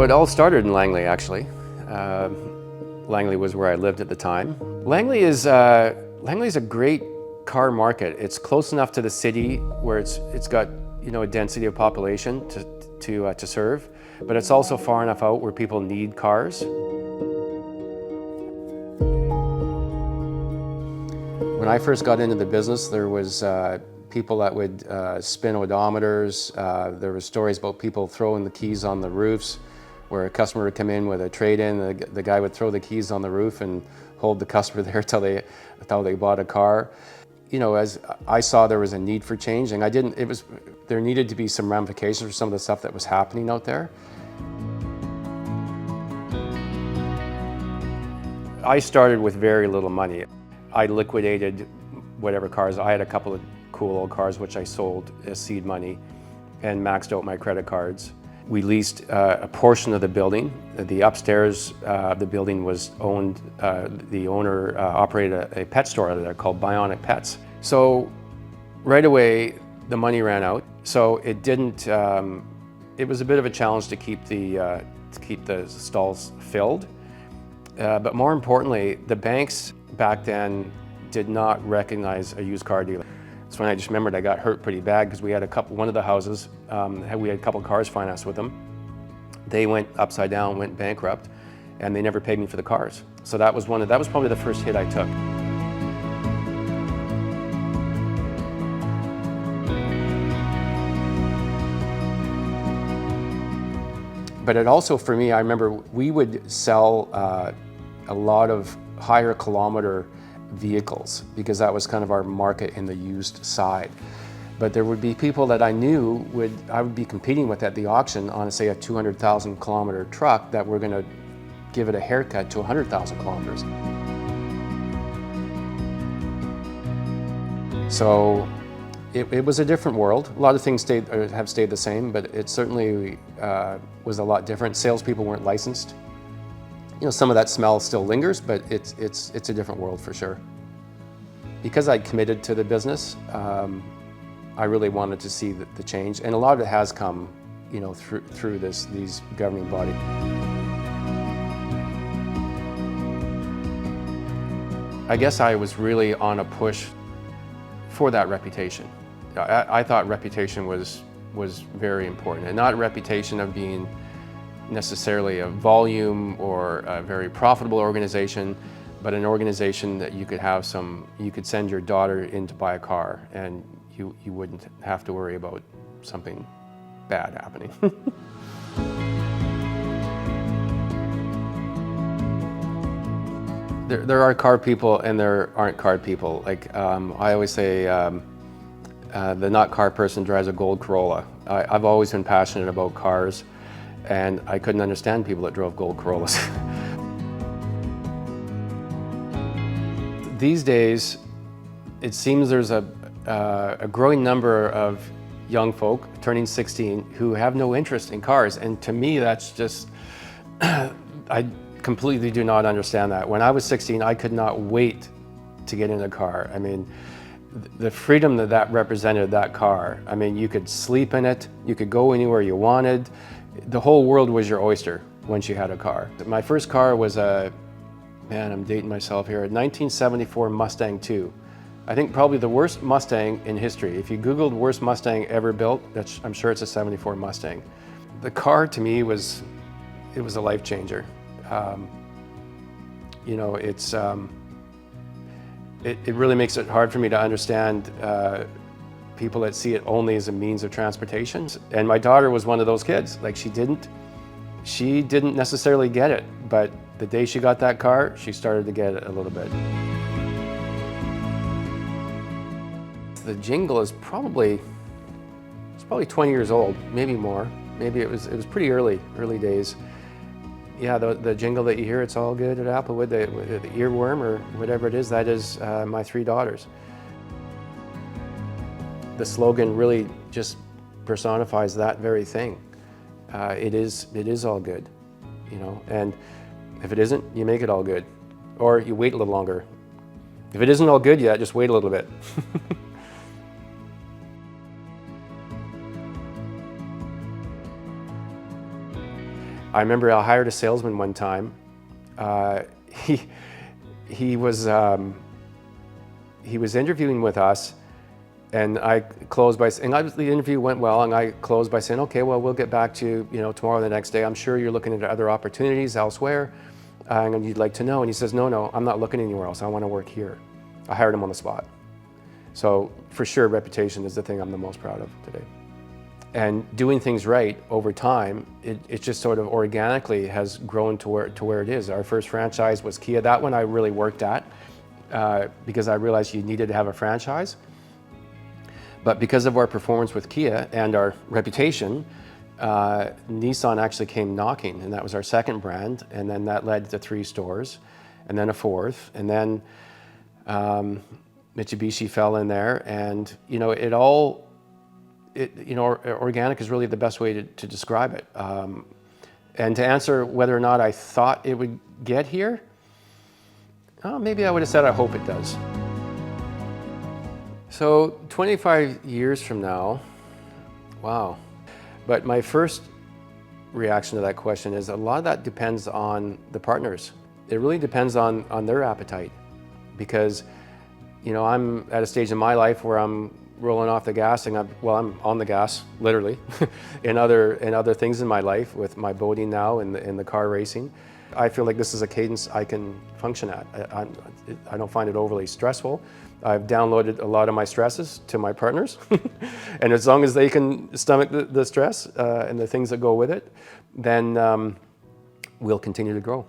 So it all started in Langley, actually. Langley was where I lived at the time. Langley is a great car market. It's close enough to the city where it's got a density of population to serve, but it's also far enough out where people need cars. When I first got into the business, there was people that would spin odometers. There were stories about people throwing the keys on the roofs, where a customer would come in with a trade-in, the guy would throw the keys on the roof and hold the customer there till they bought a car. As I saw, there was a need for change, and there needed to be some ramifications for some of the stuff that was happening out there. I started with very little money. I liquidated whatever cars. I had a couple of cool old cars which I sold as seed money and maxed out my credit cards. We leased a portion of the building. The upstairs the building was owned, the owner operated a pet store there called Bionic Pets. So right away the money ran out. So it didn't, it was a bit of a challenge to keep the stalls filled. But more importantly, the banks back then did not recognize a used car dealer. So when I just remembered I got hurt pretty bad because we had one of the houses, we had a couple cars financed with them. They went upside down, went bankrupt, and they never paid me for the cars. So that was probably the first hit I took. But it also, for me, I remember we would sell a lot of higher kilometer vehicles because that was kind of our market in the used side. But there would be people that I knew I would be competing with at the auction on, say, a 200,000 kilometer truck that were going to give it a haircut to 100,000 kilometers. So it was a different world. A lot of things have stayed the same, but it certainly was a lot different. Salespeople weren't licensed. Some of that smell still lingers, but it's a different world for sure. Because I'd committed to the business, I really wanted to see the change, and a lot of it has come, through these governing bodies. I guess I was really on a push for that reputation. I thought reputation was very important, and not a reputation of being necessarily a volume or a very profitable organization, but an organization that you could send your daughter in to buy a car and you wouldn't have to worry about something bad happening. There are car people and there aren't car people. Like I always say, the not car person drives a gold Corolla. I've always been passionate about cars, and I couldn't understand people that drove gold Corollas. These days, it seems there's a growing number of young folk turning 16 who have no interest in cars, and to me that's just, I completely do not understand that. When I was 16, I could not wait to get in a car. I mean, the freedom that represented that car. I mean, you could sleep in it, you could go anywhere you wanted. The whole world was your oyster once you had a car. My first car was I'm dating myself here, a 1974 Mustang II. I think probably the worst Mustang in history. If you Googled worst Mustang ever built, I'm sure it's a 74 Mustang. The car to me was a life changer. It really makes it hard for me to understand people that see it only as a means of transportation. And my daughter was one of those kids. Like she didn't necessarily get it, but the day she got that car, she started to get it a little bit. The jingle is probably 20 years old, maybe more. Maybe it was pretty early days. Yeah, the jingle that you hear, "It's all good at Applewood," the earworm or whatever it is, that is my three daughters. The slogan really just personifies that very thing. It is all good, and if it isn't, you make it all good. Or you wait a little longer. If it isn't all good yet, just wait a little bit. I remember I hired a salesman one time. He, he was interviewing with us, and I closed by saying, the interview went well, and I closed by saying, okay, well, we'll get back to you, tomorrow or the next day. I'm sure you're looking at other opportunities elsewhere, and you'd like to know. And he says, no, I'm not looking anywhere else. I want to work here. I hired him on the spot. So for sure, reputation is the thing I'm the most proud of today. And doing things right over time, it just sort of organically has grown to where it is. Our first franchise was Kia. That one I really worked at because I realized you needed to have a franchise. But because of our performance with Kia and our reputation, Nissan actually came knocking, and that was our second brand. And then that led to 3 stores, and then a 4th, and then Mitsubishi fell in there, and organic is really the best way to describe it. And to answer whether or not I thought it would get here, maybe I would have said I hope it does. So 25 years from now, wow. But my first reaction to that question is a lot of that depends on the partners. It really depends on their appetite, because I'm at a stage in my life where I'm rolling off the gas, and I'm on the gas, literally, in other things in my life, with my boating now and the car racing. I feel like this is a cadence I can function at. I don't find it overly stressful. I've downloaded a lot of my stresses to my partners, and as long as they can stomach the stress and the things that go with it, then we'll continue to grow.